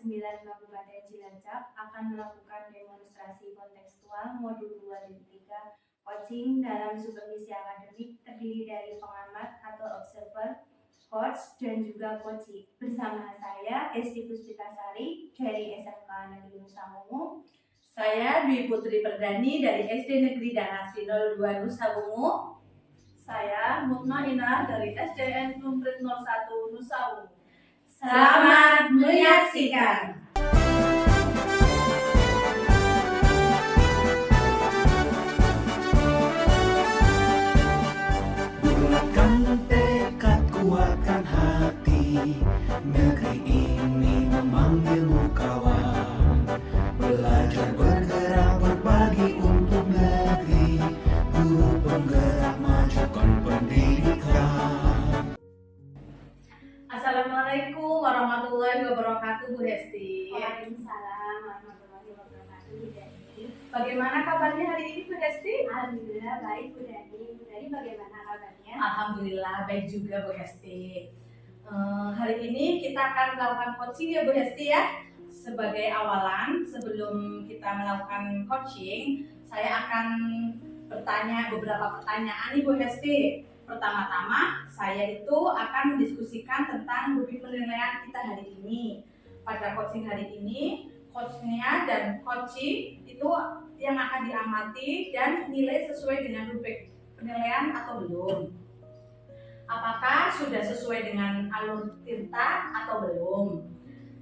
9 Kabupaten Cilacap akan melakukan demonstrasi kontekstual modul 2 dan 3 coaching dalam supervisi akademik terdiri dari pengamat atau observer, coach, dan juga coaching. Bersama saya, Esti Puspitasari dari SMK Negeri Nusa Mungu. Saya Dwi Putri Perdani dari SD Negeri Danasi 02 Nusa Mungu. Saya Mutmainah dari SDN Numprit 01 Nusa Mungu. Selamat menyaksikan. Bulatkan tekad, kuatkan hati. Negeri ini memanggilmu kawan. Belajar bergerak berbagi untuk negeri. Guru penggerak majukan pendidikan. Assalamualaikum warahmatullahi wabarakatuh, Bu Hesti. Waalaikumsalam warahmatullahi wabarakatuh, Bu Dani. Bagaimana kabarnya hari ini, Bu Hesti? Alhamdulillah baik, Bu Dani. Bu Dani bagaimana kabarnya? Alhamdulillah baik juga, Bu Hesti. Hari ini kita akan melakukan coaching ya, Bu Hesti ya. Sebagai awalan, sebelum kita melakukan coaching, saya akan bertanya beberapa pertanyaan nih, Bu Hesti. Pertama-tama, saya itu akan mendiskusikan tentang rubrik penilaian kita hari ini. Pada coaching hari ini, coachnya dan coaching itu yang akan diamati dan nilai sesuai dengan rubrik penilaian atau belum. Apakah sudah sesuai dengan alur tirta atau belum?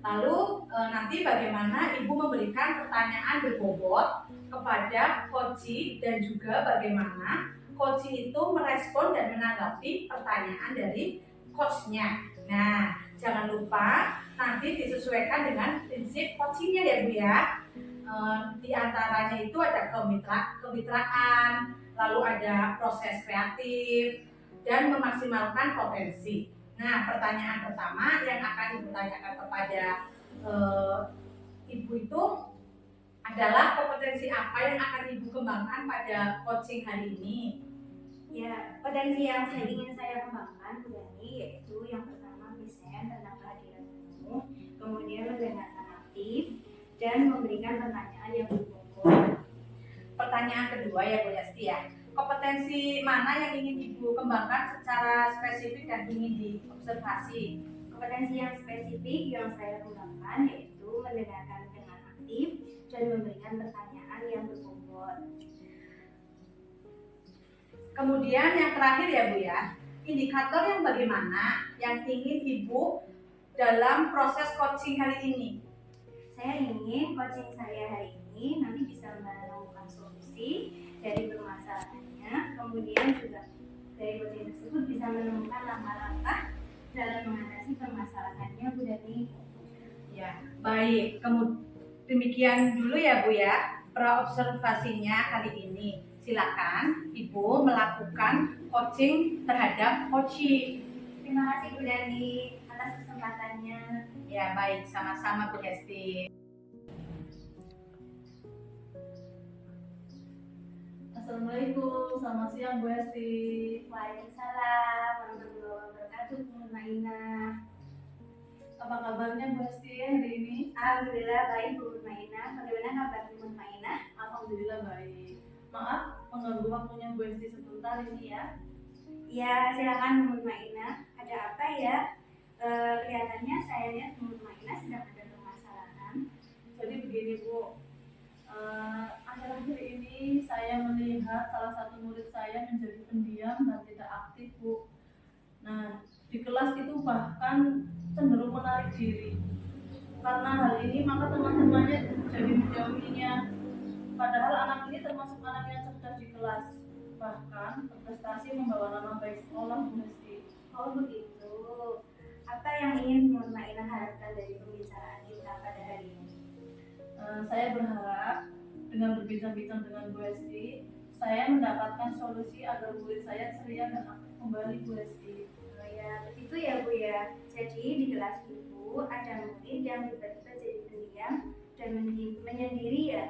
Lalu nanti bagaimana Ibu memberikan pertanyaan berbobot kepada coaching dan juga bagaimana coaching itu merespon dan menanggapi pertanyaan dari coachnya. Nah, jangan lupa nanti disesuaikan dengan prinsip coachingnya ya Bu ya. Di antaranya itu ada kemitraan, lalu ada proses kreatif, dan memaksimalkan potensi. Nah, pertanyaan pertama yang akan Ibu tanyakan kepada Ibu itu adalah kompetensi apa yang akan Ibu kembangkan pada coaching hari ini? Ya, potensi yang ingin saya kembangkan, Bu Dani, yaitu yang pertama present tentang kehadiran umum, kemudian mendengarkan aktif, dan memberikan pertanyaan yang berbobot. Pertanyaan kedua ya Bu Hesti ya, kompetensi mana yang ingin Ibu kembangkan secara spesifik dan ingin diobservasi? Kompetensi yang spesifik yang saya kembangkan yaitu mendengarkan dengan aktif dan memberikan pertanyaan yang berbobot. Kemudian yang terakhir ya Bu ya, indikator yang bagaimana yang ingin Ibu dalam proses coaching kali ini? Saya ingin coaching saya hari ini nanti bisa menemukan solusi dari permasalahannya, kemudian juga dari coaching tersebut bisa menemukan langkah-langkah dalam mengatasi permasalahannya, Bu Dani. Ya, baik. Demikian dulu ya Bu ya, praobservasinya kali ini. Silakan Ibu melakukan coaching terhadap coaching. Terima kasih Bu Dani atas kesempatannya. Ya baik, sama-sama Bu Hesti. Assalamualaikum, selamat siang Bu Hesti. Waalaikumsalam warahmatullahi wabarakatuh, Bu Mutmainah. Apa kabarnya Bu Hesti hari ini? Alhamdulillah baik, Bu Mutmainah. Bagaimana kabar Bu Mutmainah? Alhamdulillah baik. Maaf mengganggu waktunya Bu Hesti sebentar ini ya. Ya, silakan Bu Mutmainah. Ada apa ya? Kelihatannya saya lihat Bu Mutmainah sedang ada permasalahan. Jadi begini Bu, akhir-akhir ini saya melihat salah satu murid saya menjadi pendiam dan tidak aktif Bu. Nah, di kelas itu bahkan cenderung menarik diri. Karena hal ini maka teman-temannya jadi menjauhinya. Padahal anak ini termasuk anak yang cerdas di kelas. Bahkan berprestasi membawa nama baik sekolah Bu Hesti. Oh begitu. Apa yang ingin Bu Mutmainah harapkan dari pembicaraan kita pada hari ini? Saya berharap dengan berbincang-bincang dengan Bu Hesti, saya mendapatkan solusi agar murid saya ceria dan aktif kembali Bu Hesti. Oh ya, begitu ya Bu ya. Jadi di kelas Ibu ada murid yang tiba-tiba jadi pendiam dan menyendiri ya?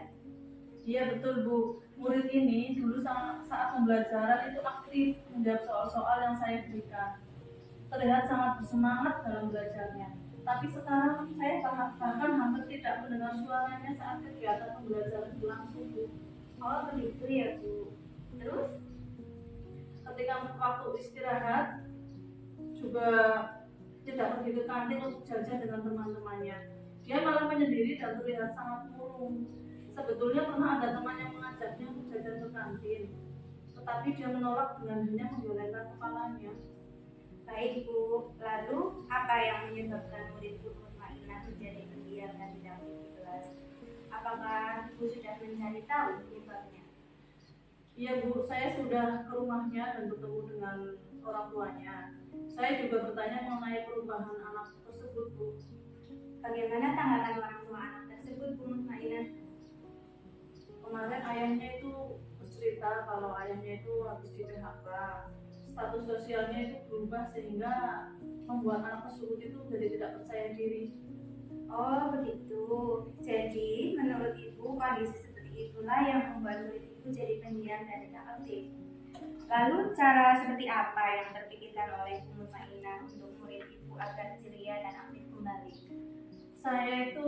Iya betul Bu, murid ini dulu saat pembelajaran itu aktif menjawab soal-soal yang saya berikan. Terlihat sangat bersemangat dalam belajarnya. Tetapi sekarang saya bahkan hampir tidak mendengar suaranya saat kegiatan pembelajaran berlangsung, Bu. Oh begitu ya Bu. Terus? Ketika waktu istirahat juga tidak pergi ke kantin untuk jajan dengan teman-temannya. Dia malah menyendiri dan terlihat sangat murung. Sebetulnya pernah ada teman yang mengajaknya untuk jajan ke kantin, tetapi dia menolak dengan hanya menggelengkan kepalanya. Baik Bu, lalu apa yang menyebabkan murid Bu Mutmainah menjadi pendiam dan tidak aktif di kelas? Apakah Bu sudah mencari tahu penyebabnya? Iya Bu, saya sudah ke rumahnya dan bertemu dengan orang tuanya. Saya juga bertanya mengenai perubahan anak tersebut, Bu. Bagaimana tanggapan orang tua anak tersebut Bu Mutmainah? Kemarin ayahnya itu bercerita kalau ayahnya itu habis di PHK. Status sosialnya itu berubah sehingga membuat anak tersebut itu jadi tidak percaya diri. Oh begitu. Jadi menurut Ibu kondisi seperti itulah yang membuat murid itu jadi pendiam dan tidak aktif. Lalu cara seperti apa yang terpikirkan oleh Bu Mutmainah untuk murid Ibu agar ceria dan aktif kembali? Saya itu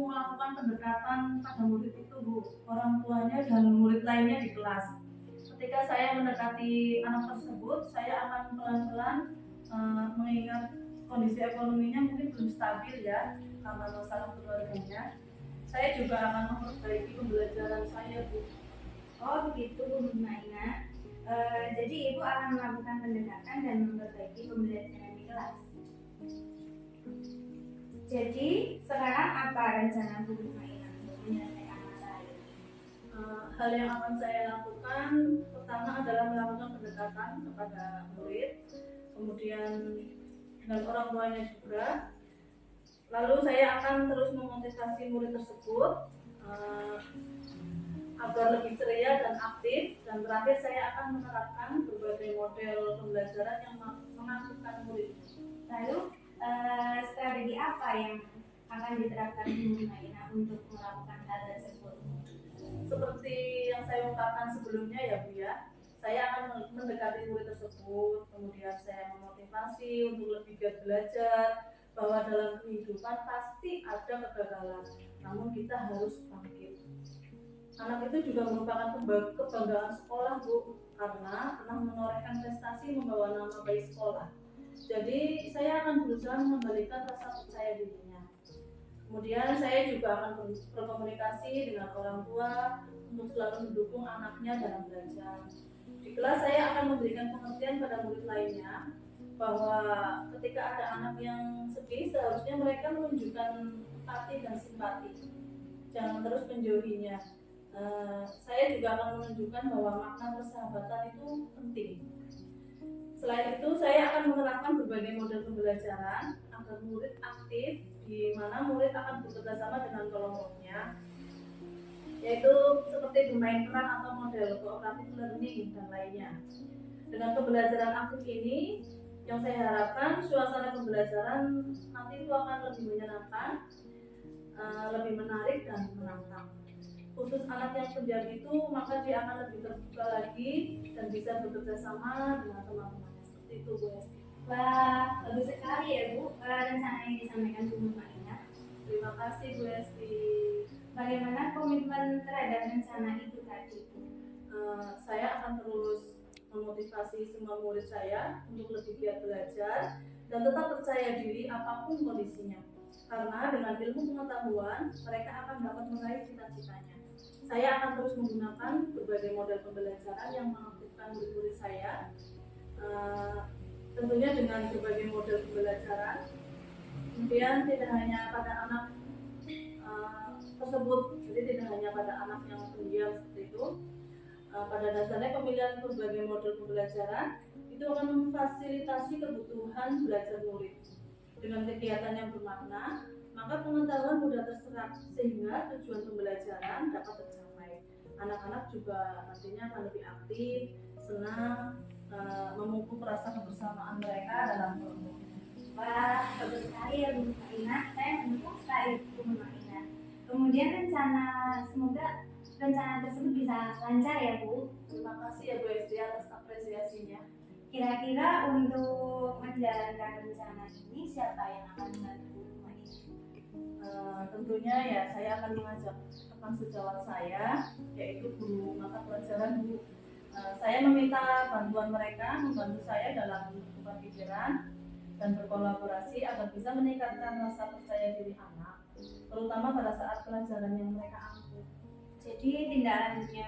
melakukan pendekatan pada murid itu, Bu, orang tuanya dan murid lainnya di kelas. Ketika saya mendekati anak tersebut, saya akan pelan-pelan mengingat kondisi ekonominya mungkin belum stabil ya, karena masalah keluarganya. Saya juga akan memperbaiki pembelajaran saya, Bu. Oh begitu Bu Mutmainah. Jadi Ibu akan melakukan pendekatan dan memperbaiki pembelajaran di kelas. Jadi sekarang apa rencana Bu Mutmainah untuk menyelesaikan masalah ini? Hal yang akan saya lakukan pertama adalah melakukan pendekatan kepada murid, kemudian dengan orang tuanya juga. Lalu saya akan terus memotivasi murid tersebut agar lebih ceria dan aktif, dan terakhir saya akan menerapkan berbagai model pembelajaran yang mengaktifkan murid. Lalu strategi apa yang akan diterapkan Bu Mutmainah untuk melakukan hal tersebut? Seperti yang saya ungkapkan sebelumnya ya Bu ya, saya akan mendekati murid tersebut, kemudian saya memotivasi untuk lebih giat belajar, bahwa dalam kehidupan pasti ada kegagalan, namun kita harus bangkit. Anak itu juga merupakan kebanggaan sekolah, Bu, karena pernah menorehkan prestasi membawa nama baik sekolah. Jadi saya akan berusaha mengembalikan rasa percaya dirinya. Kemudian saya juga akan berkomunikasi dengan orang tua untuk selalu mendukung anaknya dalam belajar. Di kelas saya akan memberikan pengertian pada murid lainnya bahwa ketika ada anak yang sedih, seharusnya mereka menunjukkan empati dan simpati, jangan terus menjauhinya. Saya juga akan menunjukkan bahwa makna persahabatan itu penting. Selain itu, saya akan menerapkan berbagai model pembelajaran agar murid aktif, di mana murid akan bekerja sama dengan kelompoknya, yaitu seperti bermain peran atau model cooperative learning dan lainnya. Dengan pembelajaran aktif ini, yang saya harapkan suasana pembelajaran nanti itu akan lebih menyenangkan, lebih menarik dan menantang. Khusus anak yang pendiam itu, maka dia akan lebih terbuka lagi dan bisa bekerja sama dengan teman-temannya. Seperti itu, Bu Esti. Wah, bagus sekali ya Bu rencana yang disampaikan Bu Mutmainah. Terima kasih, Bu Esti. Bagaimana komitmen terhadap rencana itu tadi Bu? Saya akan terus memotivasi semua murid saya untuk lebih giat belajar dan tetap percaya diri apapun kondisinya. Karena dengan ilmu pengetahuan, mereka akan dapat meraih cita-citanya. Saya akan terus menggunakan berbagai model pembelajaran yang mengaktifkan murid-murid saya, tentunya dengan berbagai model pembelajaran. Kemudian tidak hanya pada anak tersebut, jadi tidak hanya pada anak yang pendiam seperti itu. Pada dasarnya pemilihan berbagai model pembelajaran itu akan memfasilitasi kebutuhan belajar murid. Dengan kegiatan yang bermakna, maka pengetahuan mudah terserap sehingga tujuan pembelajaran dapat tercapai. Anak-anak juga nantinya akan lebih aktif, senang, memupuk rasa kebersamaan mereka dalam kelompok. Wah, bagus sekali ya Bu Mutmainah. Saya mendukung sekali Bu Mutmainah. Kemudian semoga rencana tersebut bisa lancar ya Bu. Terima kasih ya Bu Esti atas apresiasinya. Kira-kira untuk menjalankan rencana ini siapa yang akan membantu Bu Mutmainah? Tentunya ya saya akan mengajak rekan sejawat saya, yaitu guru mata pelajaran Bu. Saya meminta bantuan mereka membantu saya dalam membuka pikiran dan berkolaborasi agar bisa meningkatkan rasa percaya diri anak, terutama pada saat pelajaran yang mereka ampu. Jadi tindak lanjutnya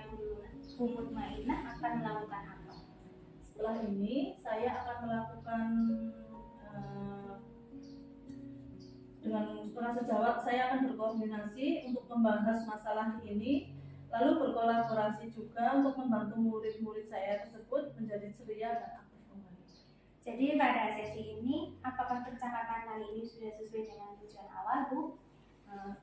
Bu Mutmainah akan melakukan apa? Setelah ini saya akan melakukan dengan rekan sejawat, saya akan berkoordinasi untuk membahas masalah ini, lalu berkolaborasi juga untuk membantu murid-murid saya tersebut menjadi ceria dan aktif kembali. Jadi pada sesi ini, apakah percakapan kali ini sudah sesuai dengan tujuan awal, Bu?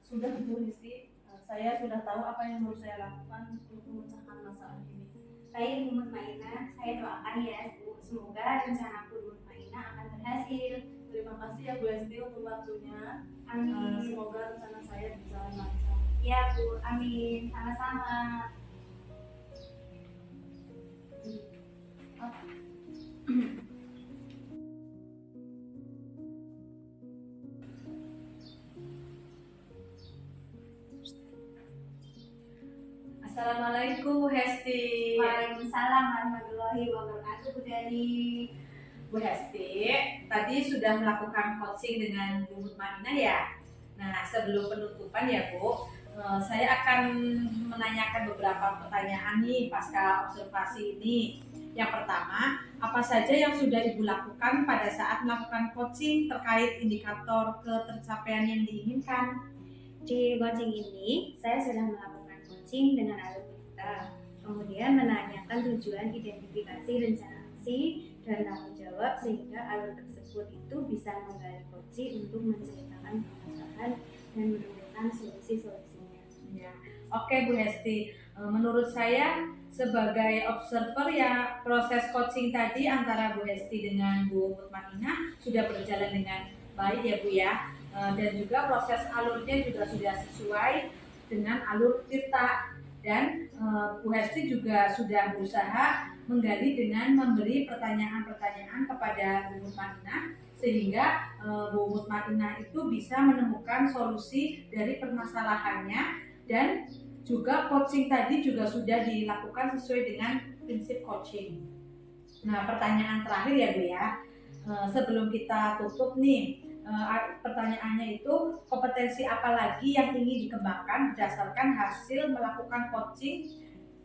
Sudah Bu Rizky, saya sudah tahu apa yang harus saya lakukan untuk memecahkan masalah ini. Baik Bu Mutmainah, saya doakan ya Bu, semoga rencana Bu Mutmainah akan berhasil. Terima kasih ya Bu Esti untuk waktunya. Amin. Semoga rencana saya berjalan lancar. Ya Bu, amin. Sama-sama. Assalamualaikum Bu Hesti. Waalaikumsalam warahmatullahi wabarakatuh Bu Dani. Bu Hesti, tadi sudah melakukan coaching dengan Bu Mutmainah ya. Nah, sebelum penutupan ya Bu, saya akan menanyakan beberapa pertanyaan nih pasca observasi ini. Yang pertama, apa saja yang sudah Ibu lakukan pada saat melakukan coaching terkait indikator ketercapaian yang diinginkan? Di coaching ini, saya sudah melakukan coaching dengan alur kita. Kemudian menanyakan tujuan identifikasi rencana aksi dan tanggung jawab sehingga alur tersebut itu bisa menggali coaching untuk menceritakan permasalahan dan menemukan solusi-solusinya. Ya, oke Bu Hesti. Menurut saya sebagai observer ya proses coaching tadi antara Bu Hesti dengan Bu Mutmainah sudah berjalan dengan baik ya Bu ya. Dan juga proses alurnya juga sudah sesuai dengan alur kita. Dan Bu Hesti juga sudah berusaha menggali dengan memberi pertanyaan-pertanyaan kepada Bu Mutmainah sehingga Bu Mutmainah itu bisa menemukan solusi dari permasalahannya, dan juga coaching tadi juga sudah dilakukan sesuai dengan prinsip coaching. Nah, pertanyaan terakhir ya Bu ya, sebelum kita tutup nih, pertanyaannya itu kompetensi apa lagi yang ingin dikembangkan berdasarkan hasil melakukan coaching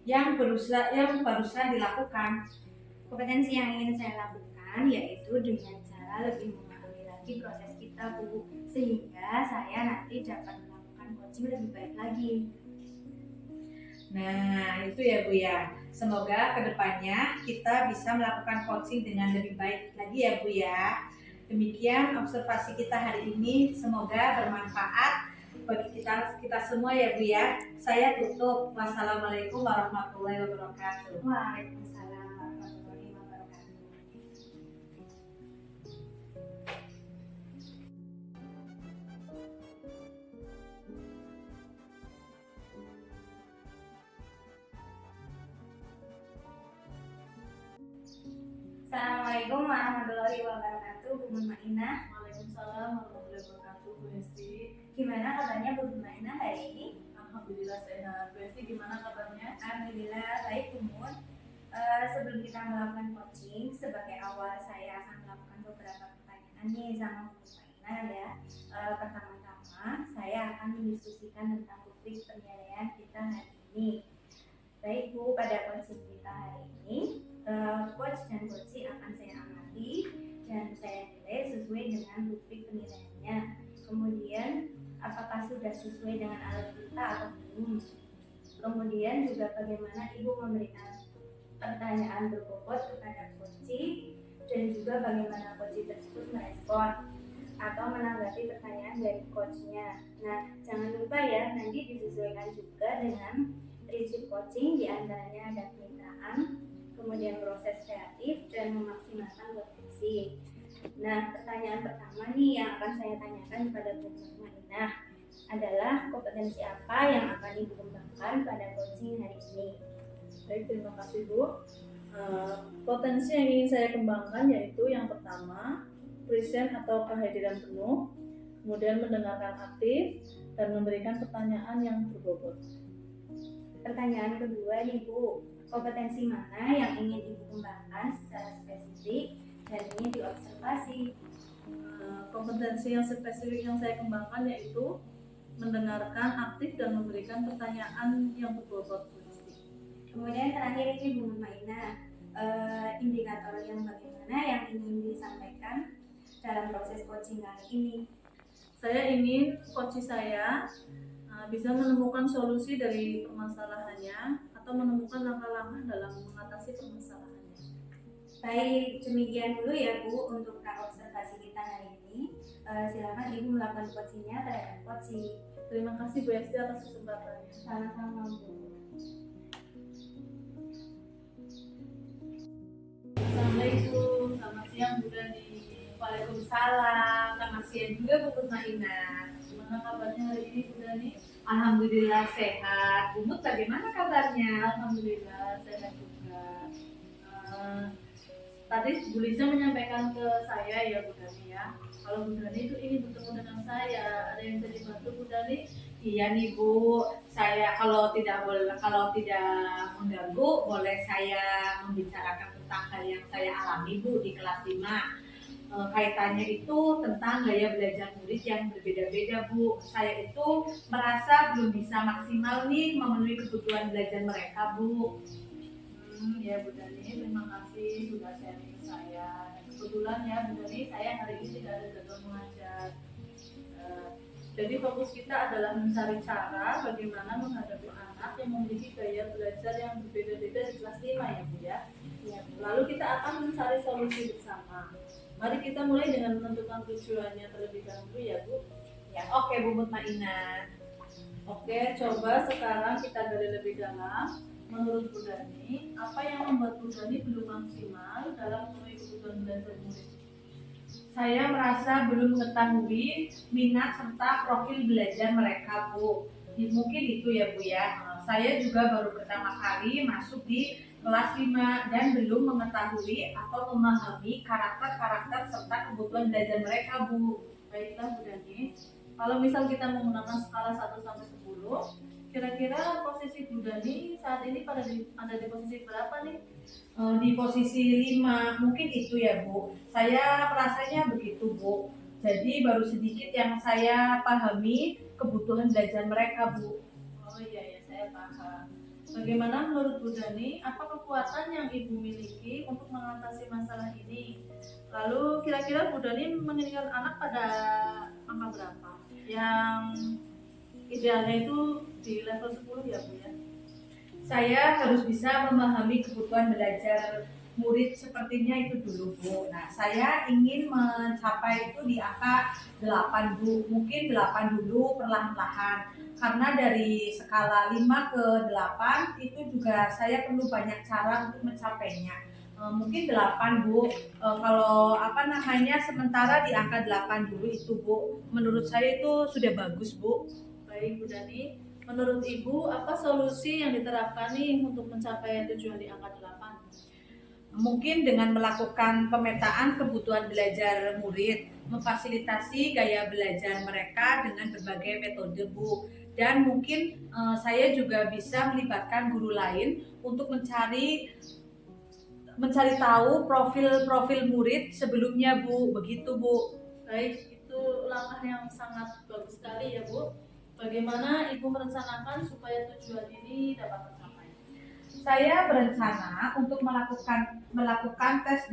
yang barusan dilakukan? Kompetensi yang ingin saya lakukan yaitu dengan cara lebih memahami lagi proses kita Bu, sehingga saya nanti dapat melakukan coaching lebih baik lagi. Nah, itu ya Bu ya. Semoga kedepannya kita bisa melakukan coaching dengan lebih baik lagi ya Bu ya. Demikian observasi kita hari ini. Semoga bermanfaat bagi kita semua ya Bu ya. Saya tutup. Wassalamualaikum warahmatullahi wabarakatuh. Waalaikumsalam warahmatullahi wabarakatuh. Assalamualaikum warahmatullahi wabarakatuh, Bu Mutmainah. Waalaikumsalam warahmatullahi wabarakatuh Bu Esti. Gimana kabarnya Bu Mutmainah hari ini? Alhamdulillah sehat. Bu Esti gimana kabarnya? Alhamdulillah baik Bu Mut. Sebelum kita melakukan coaching, sebagai awal saya akan melakukan beberapa pertanyaan nih sama Bu Mutmainah ya. Pertama-tama saya akan mendiskusikan tentang rubrik penilaian kita hari ini. Baik Bu, pada coaching kita hari ini, coach dan coachee akan saya amati dan saya nilai sesuai dengan rubrik penilaiannya. Kemudian apakah sudah sesuai dengan alur kita atau belum. Kemudian juga bagaimana Ibu memberikan pertanyaan berbobot kepada coachee dan juga bagaimana coachee tersebut merespon atau menanggapi pertanyaan dari coachnya. Nah, jangan lupa ya, nanti disesuaikan juga dengan prinsip coaching, diantaranya ada kemitraan, kemudian proses kreatif dan memaksimalkan potensi. Nah, pertanyaan pertama nih yang akan saya tanyakan kepada Bu Mutmainah adalah kompetensi apa yang akan Ibu kembangkan pada coaching hari ini? Baik, terima kasih Bu. Potensi yang ingin saya kembangkan yaitu yang pertama, present atau kehadiran penuh. kemudian mendengarkan aktif, dan memberikan pertanyaan yang berbobot. Pertanyaan kedua nih Bu, kompetensi mana yang ingin Ibu kembangkan secara spesifik dan ingin diobservasi? Kompetensi yang spesifik yang saya kembangkan yaitu mendengarkan aktif dan memberikan pertanyaan yang berbobot. Kemudian terakhir ini Bu Maina, indikator yang bagaimana yang ingin disampaikan dalam proses coaching kali ini? Saya ingin coach saya bisa menemukan solusi dari permasalahannya atau menemukan langkah-langkah dalam mengatasi permasalahannya. Baik, demikian dulu ya Bu untuk observasi kita hari ini. Silakan Ibu melakukan coachingnya terhadap coaching. Terima kasih Bu Esti atas kesempatannya. Sama-sama Bu. Assalamualaikum, selamat siang Bu Dani. Waalaikumsalam. Selamat siang juga Bu Maina. Gimana kabarnya hari ini Bu Dani? Alhamdulillah sehat. Bu Mut bagaimana kabarnya? Alhamdulillah sehat juga. Tadi Bu Lisa menyampaikan ke saya ya Bu Dani ya, kalau Bu Dani itu ingin bertemu dengan saya, ada yang bisa dibantu Bu Dani? Iya nih Bu, saya kalau tidak mengganggu, boleh saya membicarakan tentang hal yang saya alami Bu di kelas 5. Kaitannya itu tentang gaya belajar murid yang berbeda-beda Bu. Saya itu merasa belum bisa maksimal nih memenuhi kebutuhan belajar mereka Bu. Ya Bu Dani, terima kasih sudah sharing ke saya. Kebetulan ya Bu Dani, saya hari ini tidak ada jadwal mengajar. Jadi fokus kita adalah mencari cara bagaimana menghadapi anak yang memiliki gaya belajar yang berbeda-beda di kelas 5 ya Bu ya. Lalu kita akan mencari solusi bersama. Mari kita mulai dengan menentukan tujuannya terlebih dahulu ya Bu. Ya, oke Bu Mutmainah. Oke, coba sekarang kita gali lebih dalam. Menurut Bu Dani, apa yang membuat Bu Dani belum maksimal dalam memenuhi kebutuhan belajar murid? Saya merasa belum mengetahui minat serta profil belajar mereka Bu. Mungkin itu ya Bu ya. Saya juga baru pertama kali masuk di kelas 5 dan belum mengetahui atau memahami karakter-karakter serta kebutuhan belajar mereka Bu. Baiklah Bu Dani, kalau misal kita menggunakan skala 1 sampai 10, kira-kira posisi Bu Dani saat ini ada di posisi berapa nih? Di posisi 5, mungkin itu ya Bu. Saya rasanya begitu Bu. Jadi baru sedikit yang saya pahami kebutuhan belajar mereka Bu. Oh iya ya, saya paham. Bagaimana menurut Bu Dani, apa kekuatan yang Ibu miliki untuk mengatasi masalah ini? Lalu kira-kira Bu Dani menginginkan anak pada angka berapa? Yang idealnya itu di level 10 ya Bu ya? Saya harus bisa memahami kebutuhan belajar murid sepertinya itu dulu Bu. Nah, saya ingin mencapai itu di angka 8 Bu. Mungkin 8 dulu perlahan-lahan. Karena dari skala 5 ke 8 itu juga saya perlu banyak cara untuk mencapainya. Mungkin 8 Bu. Kalau sementara di angka 8 dulu itu Bu. Menurut saya itu sudah bagus Bu. Baik Bu Dani, menurut Ibu apa solusi yang diterapkan nih untuk mencapai tujuan di angka 8? Mungkin dengan melakukan pemetaan kebutuhan belajar murid, memfasilitasi gaya belajar mereka dengan berbagai metode Bu. Dan mungkin saya juga bisa melibatkan guru lain untuk mencari tahu profil murid sebelumnya Bu. Begitu Bu. Baik, itu langkah yang sangat bagus sekali ya Bu. Bagaimana Ibu merencanakan supaya tujuan ini dapat tercapai? Saya berencana untuk melakukan tes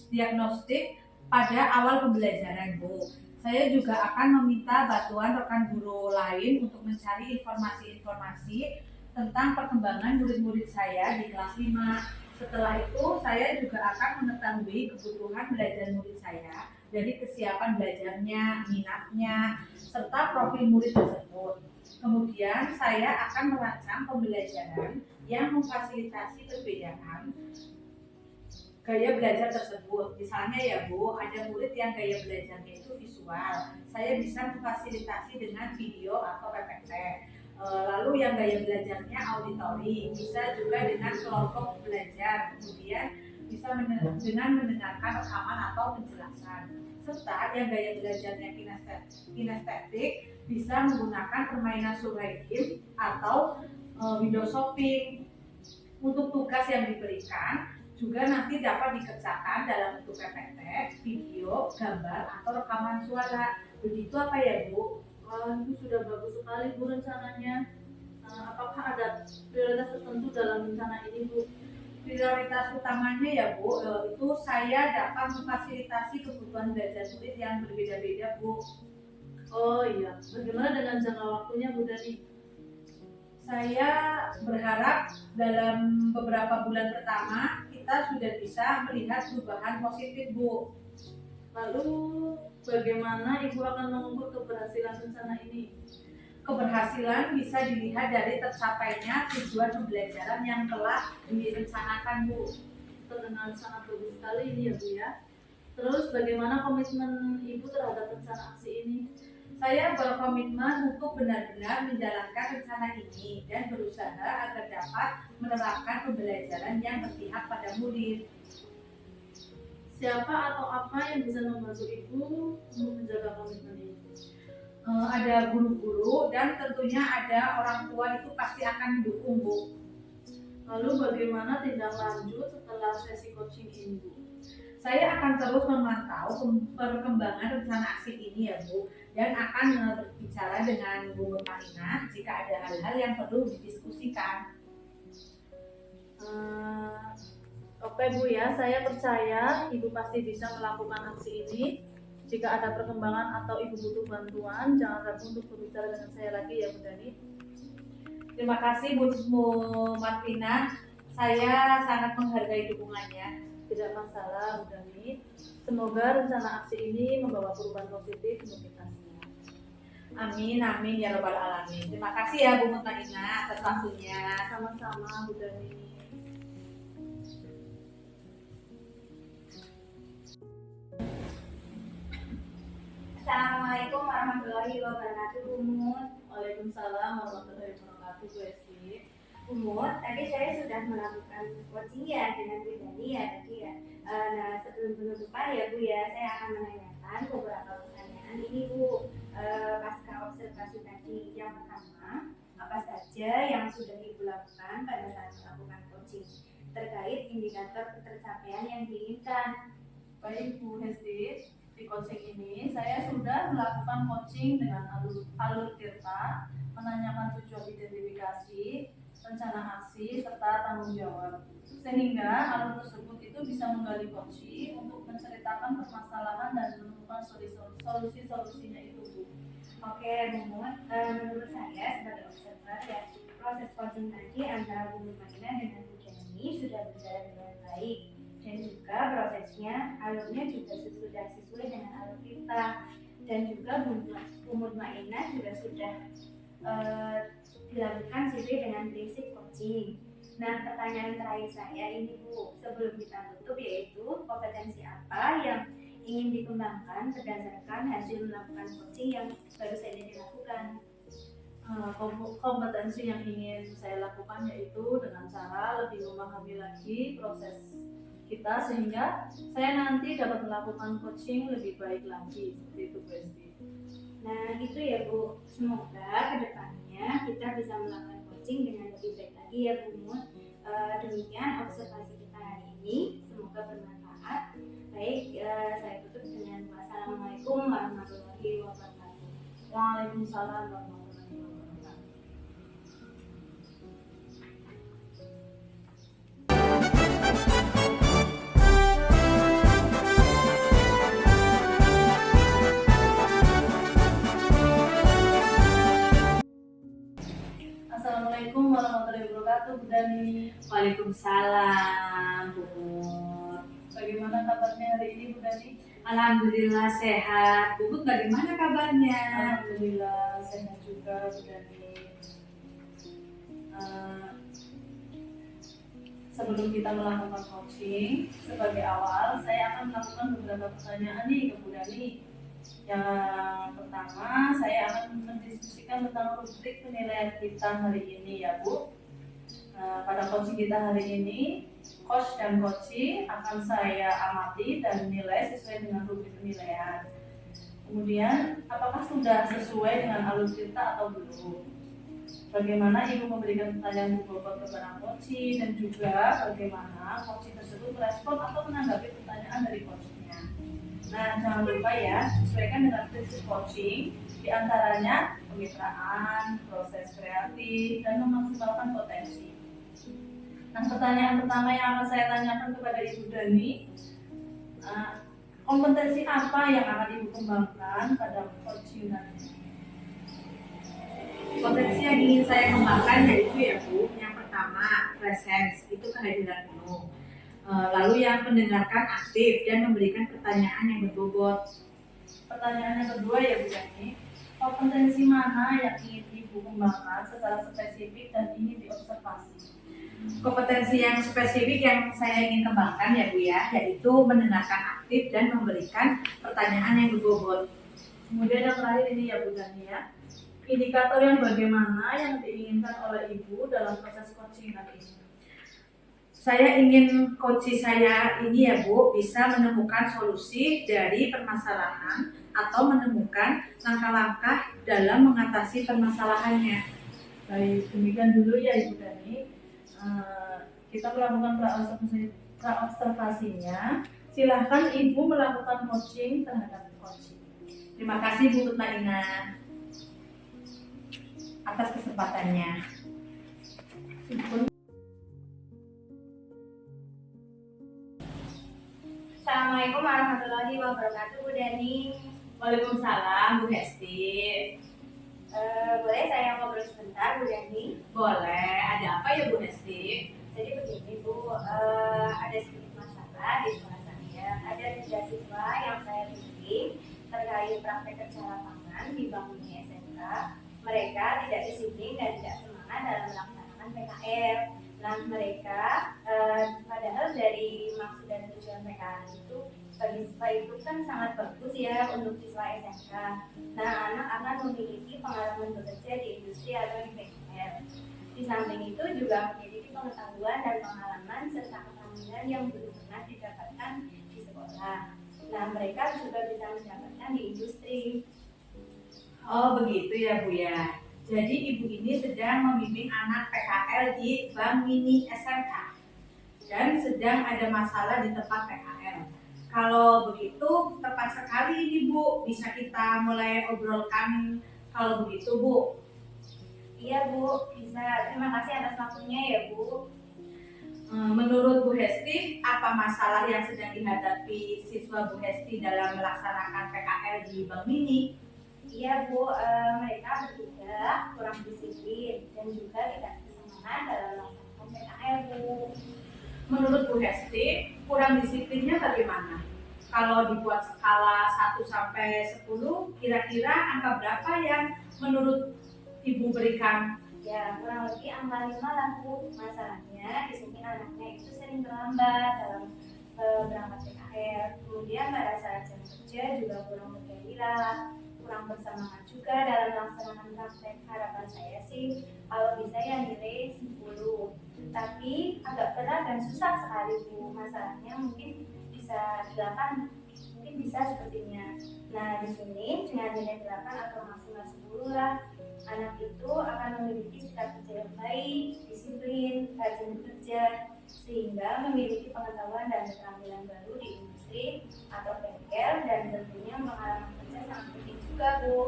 diagnostik pada awal pembelajaran Bu. Saya juga akan meminta bantuan rekan guru lain untuk mencari informasi-informasi tentang perkembangan murid-murid saya di kelas 5. Setelah itu, saya juga akan mengetahui kebutuhan belajar murid saya dari kesiapan belajarnya, minatnya, serta profil murid tersebut. Kemudian, saya akan merancang pembelajaran yang memfasilitasi perbedaan gaya belajar tersebut. Misalnya ya Bu, ada murid yang gaya belajarnya itu visual. Saya bisa memfasilitasi dengan video atau PPT. Lalu yang gaya belajarnya auditori, bisa juga dengan kelompok belajar. Kemudian bisa bisa dengan mendengarkan rekaman atau penjelasan. Serta yang gaya belajarnya kinestetik bisa menggunakan permainan survei game atau window shopping. Untuk tugas yang diberikan juga nanti dapat dikerjakan dalam bentuk PPT, video, gambar, atau rekaman suara. Begitu apa ya Bu? Itu sudah bagus sekali Bu rencananya. Apakah ada prioritas tertentu dalam rencana ini Bu? Prioritas utamanya ya Bu, itu saya dapat memfasilitasi kebutuhan belajar murid yang berbeda-beda Bu. Oh iya, bagaimana dengan jangka waktunya Bu Dani? Saya berharap dalam beberapa bulan pertama kita sudah bisa melihat perubahan positif Bu. Lalu bagaimana Ibu akan mengukur keberhasilan rencana ini? Keberhasilan bisa dilihat dari tercapainya tujuan pembelajaran yang telah direncanakan Bu. Terdengar sangat bagus sekali ini ya Bu ya. Terus bagaimana komitmen Ibu terhadap rencana aksi ini? Saya berkomitmen untuk benar-benar menjalankan rencana ini dan berusaha agar dapat menerapkan pembelajaran yang berpihak pada murid. Siapa atau apa yang bisa membantu Ibu untuk menjaga komitmen ini? Ada guru-guru dan tentunya ada orang tua, itu pasti akan mendukung Bu. Lalu bagaimana tindak lanjut setelah sesi coaching ini Bu? Saya akan terus memantau perkembangan rencana aksi ini ya Bu, dan akan berbicara dengan Bu Mutmainah jika ada hal-hal yang perlu didiskusikan. Oke Bu ya, saya percaya Ibu pasti bisa melakukan aksi ini. Jika ada perkembangan atau Ibu butuh bantuan, jangan ragu untuk berbicara dengan saya lagi ya Bu Dani. Terima kasih Bu Martina, saya sangat menghargai dukungannya. Tidak masalah Bu Dani. Semoga rencana aksi ini membawa perubahan positif untuk kita semua. Amin, amin ya Rabbal Alamin. Terima kasih ya Bu Mutmainah atas waktunya. Sama-sama Bu Dani. Assalamualaikum warahmatullahi wabarakatuh Bu Mut. Waalaikumsalam warahmatullahi wabarakatuh Bu Esti. Bu Mut, tadi saya sudah melakukan coaching ya dengan Bu Dani ya tadi ya. Nah sebelum penutupan ya Bu ya, saya akan menanyakan beberapa pertanyaan ini Bu. Pasca observasi tadi, yang pertama, apa saja yang sudah Ibu lakukan pada saat melakukan coaching terkait indikator ketercapaian yang diinginkan? Baik Bu Hesti, di coaching ini saya sudah melakukan coaching dengan alur tirta, menanyakan tujuan identifikasi, rencana aksi, serta tanggung jawab. Sehingga alur tersebut itu bisa menggali kunci untuk menceritakan permasalahan dan menemukan solusi-solusinya itu Bu. Oke Bu Mut, menurut saya sebagai observer ya, proses coaching tadi antara Bu Mutmainah dengan Bu Dani sudah berjalan dengan baik. Dan juga prosesnya, alurnya juga sudah sesuai dengan alur kita. Dan juga Bu Mutmainah juga sudah dilakukan sesuai dengan prinsip coaching. Nah, pertanyaan terakhir saya ini Bu, sebelum kita tutup, yaitu kompetensi apa yang ingin dikembangkan berdasarkan hasil melakukan coaching yang baru saja dilakukan? Kompetensi yang ingin saya lakukan yaitu dengan cara lebih memahami lagi proses kita sehingga saya nanti dapat melakukan coaching lebih baik lagi, seperti itu Bu Esti. Nah itu ya Bu, semoga kedepannya kita bisa melakukan coaching dengan lebih baik lagi ya Bu Mut. Demikian observasi kita hari ini, semoga bermanfaat. Baik, saya tutup dengan wassalamualaikum warahmatullahi wabarakatuh. Waalaikumsalam warahmatullahi wabarakatuh. Assalamualaikum warahmatullahi wabarakatuh Bu Dani. Waalaikumsalam Bu Mut. Bagaimana kabarnya hari ini Bu Dani? Alhamdulillah sehat. Bu Mut bagaimana kabarnya? Alhamdulillah sehat juga Bu Dani. Sebelum kita melakukan coaching, sebagai awal saya akan melakukan beberapa pertanyaan nih ke Bu Dani. Yang pertama, saya akan mendiskusikan tentang rubrik penilaian kita hari ini ya Bu. Nah, pada coaching kita hari ini, coach dan coachee akan saya amati dan nilai sesuai dengan rubrik penilaian. Kemudian, apakah sudah sesuai dengan alur cerita atau belum? Bagaimana ibu memberikan pertanyaan berbobot kepada coachee dan juga bagaimana coachee tersebut merespon atau menanggapi pertanyaan dari coachnya. Nah, jangan lupa ya, sesuaikan dengan prinsip coaching, diantaranya kemitraan, proses kreatif, dan memaksimalkan potensi. Nah, pertanyaan pertama yang akan saya tanyakan kepada Ibu Dani, kompetensi apa yang akan Ibu kembangkan pada coaching nanti? Potensi yang ingin saya kembangkan yaitu ya Bu, yang pertama presence, itu kehadiran penuh. Lalu yang mendengarkan aktif dan memberikan pertanyaan yang berbobot. Pertanyaan yang kedua ya Bu Dani, kompetensi mana yang ingin Ibu kembangkan secara spesifik dan ingin diobservasi? Kompetensi yang spesifik yang saya ingin kembangkan ya Bu ya, yaitu mendengarkan aktif dan memberikan pertanyaan yang berbobot. Kemudian yang terakhir ini ya Bu Dani ya, indikator yang bagaimana yang diinginkan oleh Ibu dalam proses coaching nanti ini? Saya ingin coach saya ini ya Bu bisa menemukan solusi dari permasalahan atau menemukan langkah-langkah dalam mengatasi permasalahannya. Baik, demikian dulu ya Ibu Dani. Kita melakukan praobservasinya. Silahkan Ibu melakukan coaching terhadap coaching. Terima kasih Bu Tutnaina atas kesempatannya. Assalamualaikum warahmatullahi wabarakatuh, Bu Dani. Waalaikumsalam Bu Hesti. Boleh saya ngobrol sebentar, Bu Dani? Boleh, ada apa ya Bu Hesti? Jadi begini Bu, ada sedikit masalah di sekolah saya. Ada 3 siswa yang saya bimbing terkait praktek kerja lapangan di Bank Mini SMK. Mereka tidak disiplin dan tidak semangat dalam melaksanakan PKL. Nah, mereka padahal dari maksud dan tujuan PKL itu bagi siswa itu kan sangat bagus ya untuk siswa SMK. Nah, anak akan memiliki pengalaman bekerja di industri atau di PKL. Di samping itu juga memiliki pengetahuan dan pengalaman serta keterampilan yang belum pernah didapatkan di sekolah. Nah, mereka juga bisa mendapatkan di industri. Oh begitu ya Bu ya. Jadi Ibu ini sedang membimbing anak PKL di Bank Mini SMK dan sedang ada masalah di tempat PKL. Kalau begitu tepat sekali ini Bu, bisa kita mulai obrolkan kalau begitu Bu. Iya Bu, bisa. Terima kasih atas waktunya ya Bu. Menurut Bu Hesti, apa masalah yang sedang dihadapi siswa Bu Hesti dalam melaksanakan PKL di Bank Mini? Iya Bu, mereka bertiga kurang disiplin dan juga tidak bersemangat dalam melaksanakan PKL Bu. Menurut Bu Hesti, kurang disiplinnya bagaimana? Kalau dibuat skala 1 sampai 10, kira-kira angka berapa yang menurut Ibu berikan? Ya, kurang lebih angka 5 lah Bu. Masalahnya di sini anaknya itu sering terlambat dalam berangkat PKL. Kemudian pada saat jam kerja juga kurang bergairah, kurang bersemangat juga dalam melaksanakan praktek. Harapan saya sih kalau bisa ya nilai 10. Tapi agak berat dan susah sekali Bu. Masalahnya mungkin bisa 8, mungkin bisa sepertinya. Nah, di sini dengan nilai 8 atau maksimal 10 lah, anak itu akan memiliki sikap kerja yang baik, disiplin, rajin bekerja, sehingga memiliki pengetahuan dan keterampilan baru di industri atau bengkel, dan tentunya pengalaman kerja sangat penting juga Bu.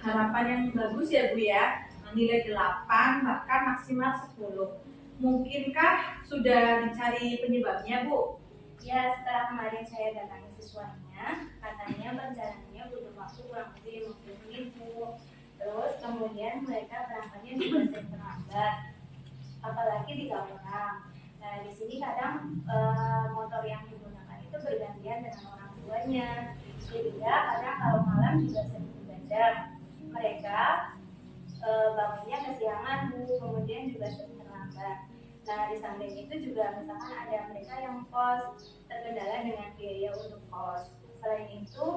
Harapan yang bagus ya Bu ya, nilai 8 bahkan maksimal 10. Mungkinkah sudah dicari penyebabnya Bu? Ya, setelah kemarin saya datangi siswanya, katanya perjalanannya butuh waktu kurang lebih 50 menit Bu. Terus kemudian mereka berangkatnya juga sering terlambat, apalagi 3 orang. Nah, di sini kadang motor yang digunakan itu bergantian dengan orang tuanya, sehingga kadang kalau malam juga sering begadang. Mereka bangunnya kesiangan Bu, kemudian juga sering terlambat. Nah, di samping itu juga misalkan ada mereka yang kos, terkendala dengan biaya untuk kos. Selain itu,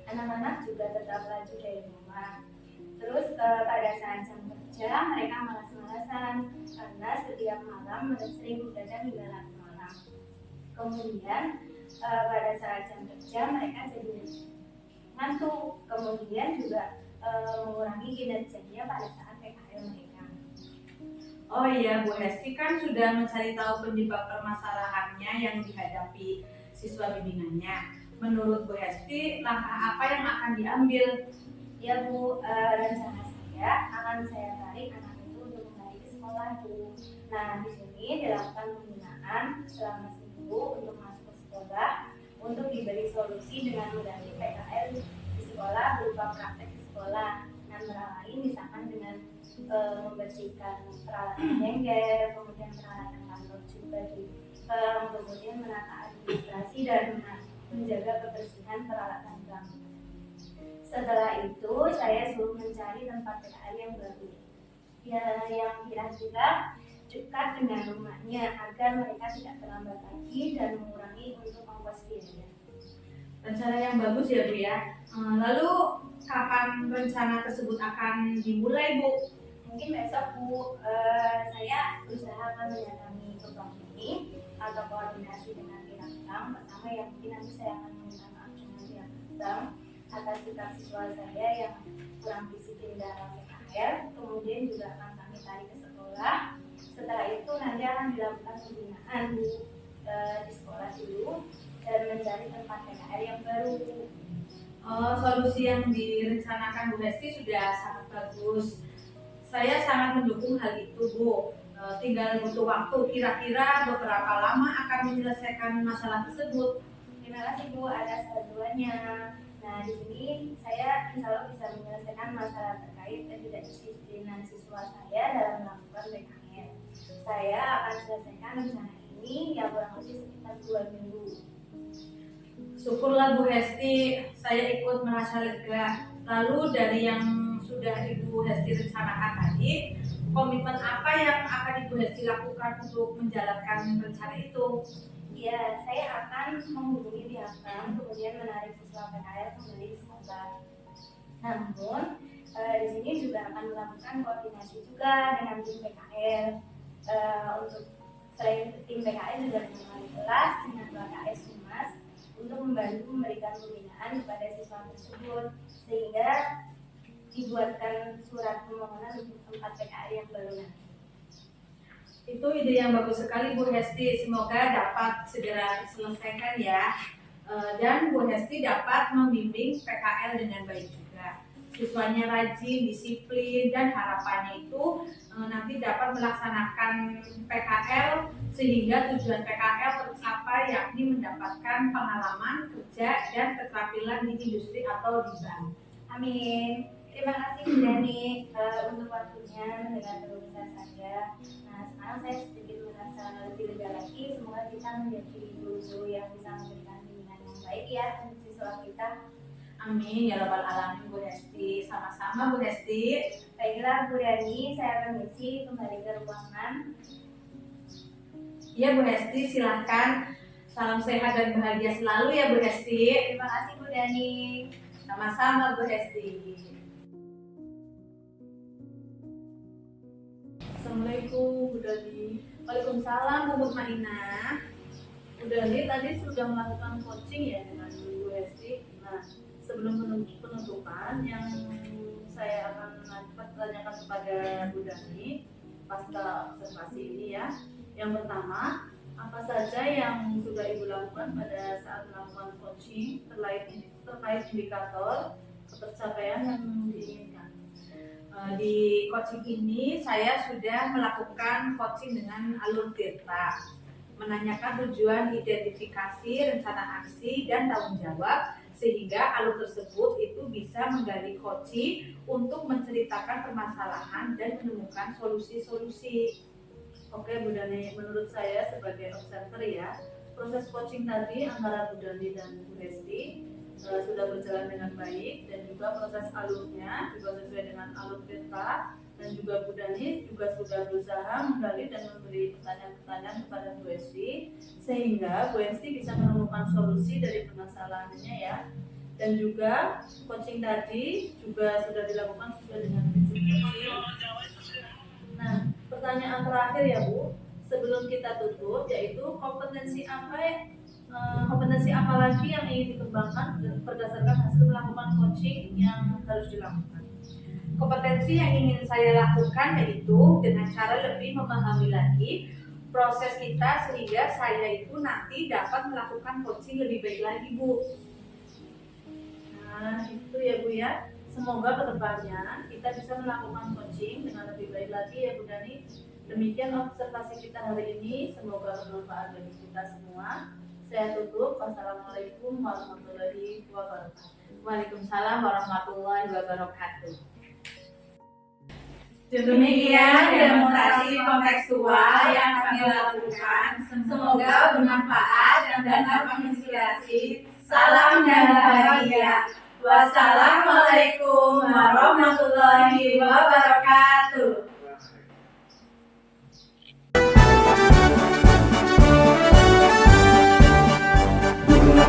anak-anak juga tetap laju dari rumah. Terus pada saat jam kerja kerja, mereka malas-malasan karena setiap malam sering begadang hingga larut malam. Kemudian pada saat jam kerja mereka jadi ngantuk, kemudian juga mengurangi kinerjanya pada saat PKL mereka. Oh iya, Bu Hesti kan sudah mencari tahu penyebab permasalahannya yang dihadapi siswa bimbingannya. Menurut Bu Hesti, langkah apa yang akan diambil? Ya Bu, rencana saya akan saya tarik anak itu untuk kembali ke sekolah Bu. Nah, di sini dilakukan pembinaan selama seminggu untuk masuk ke sekolah, untuk diberi solusi dengan mengganti PKL di sekolah berupa praktek di sekolah. Nah, antara lain misalkan dengan membersihkan peralatan jengger, kemudian peralatan kantor juga kemudian menata administrasi dan menjaga kebersihan peralatan bank. Setelah itu saya suruh mencari tempat PKL yang baru, ya, yang kira-kira dekat dengan rumahnya agar mereka tidak terlambat lagi dan mengurangi untuk ongkos biaya. Rencana yang bagus ya Bu ya. Lalu kapan rencana tersebut akan dimulai Bu? Mungkin besok Bu, saya berusaha akan mendatangi ke bank ini atau koordinasi dengan pihak bank. Pertama yang mungkin nanti saya akan meminta maaf dengan pihak bank atas sikap siswa saya yang kurang disiplin dalam PKL. Kemudian juga akan kami tarik ke sekolah. Setelah itu nanti akan dilakukan pembinaan di sekolah dulu dan mencari tempat PKL yang baru. Solusi yang direncanakan Bu Hesti sudah sangat bagus. Saya sangat mendukung hal itu Bu. Tinggal butuh waktu, kira-kira beberapa lama akan menyelesaikan masalah tersebut. Terima kasih Bu atas bantuannya. Nah, di sini saya insya Allah bisa menyelesaikan masalah terkait ketidakdisiplinan siswa saya dalam melakukan PKL. Saya akan selesaikan rencana ini yang kurang lebih sekitar 2 minggu. Syukurlah Bu Hesti, saya ikut merasa lega. Lalu dari yang sudah Ibu Hesti rencanakan tadi, komitmen apa yang akan Ibu Hesti lakukan untuk menjalankan rencana itu? Ya, saya akan menghubungi pihak bank, kemudian menarik siswa PKL kembali ke sekolah. Namun, di sini juga akan melakukan koordinasi juga dengan tim PKL. Untuk selain tim PKL juga dengan wali kelas, dengan KS Humas, untuk membantu memberikan pembinaan kepada siswa tersebut, sehingga dibuatkan surat permohonan untuk tempat PKL yang baru nanti. Itu ide yang bagus sekali Bu Hesti, semoga dapat segera diselesaikan ya. Dan Bu Hesti dapat membimbing PKL dengan baik juga. Siswanya rajin, disiplin, dan harapannya itu nanti dapat melaksanakan PKL sehingga tujuan PKL tercapai, yakni mendapatkan pengalaman kerja dan keterampilan di industri atau di bank. Amin. Terima kasih Bu Dani untuk waktunya mendengar keluh kesah saya. Nah, sekarang saya sedikit merasa lebih lega lagi. Semoga kita menjadi guru-guru yang bisa memberikan bimbingan yang baik ya untuk siswa kita. Amin ya rabbal alamin Bu Hesti. Sama-sama Bu Hesti. Baiklah Bu Dani, saya permisi kembali ke ruangan. Ya Bu Hesti, silahkan. Salam sehat dan bahagia selalu ya Bu Hesti. Terima kasih Bu Dani. Sama-sama Bu Hesti. Assalamualaikum Bu Dani. Waalaikumsalam Bu Mutmainah. Bu Dani tadi sudah melakukan coaching ya dengan Bu Hesti. Nah, sebelum penutupan yang saya akan tanyakan kepada Bu Dani pasca observasi ini ya. Yang pertama, apa saja yang sudah Ibu lakukan pada saat melakukan coaching terkait indikator ketercapaian yang diinginkan? Di coaching ini saya sudah melakukan coaching dengan alur tirta, menanyakan tujuan, identifikasi, rencana aksi, dan tanggung jawab, sehingga alur tersebut itu bisa menggali coaching untuk menceritakan permasalahan dan menemukan solusi-solusi. Oke Bu Dani, menurut saya sebagai observer ya, proses coaching tadi antara Bu Dani dan Bu Hesti sudah berjalan dengan baik, dan juga proses alurnya juga sesuai dengan alur kita, dan juga Bu Dani juga sudah berusaha menggali dan memberi pertanyaan-pertanyaan kepada Bu Hesti sehingga Bu Hesti bisa menemukan solusi dari permasalahannya ya. Dan juga coaching tadi juga sudah dilakukan sesuai dengan prinsip coaching pertanyaan terakhir ya Bu, sebelum kita tutup, yaitu kompetensi apa lagi yang ingin dikembangkan berdasarkan hasil melakukan coaching yang harus dilakukan? Kompetensi yang ingin saya lakukan yaitu dengan cara lebih memahami lagi proses kita sehingga saya itu nanti dapat melakukan coaching lebih baik lagi, Bu. Nah, itu ya Bu ya. Semoga kedepannya kita bisa melakukan coaching dengan lebih baik lagi ya Bu Dani. Demikian observasi kita hari ini. Semoga bermanfaat bagi kita semua. Saya tutup. Wassalamualaikum warahmatullahi wabarakatuh. Waalaikumsalam warahmatullahi wabarakatuh. Demikian demonstrasi kontekstual yang kami lakukan. Semoga bermanfaat dan dapat menginspirasi. Salam dan bahagia. Wassalamualaikum warahmatullahi wabarakatuh.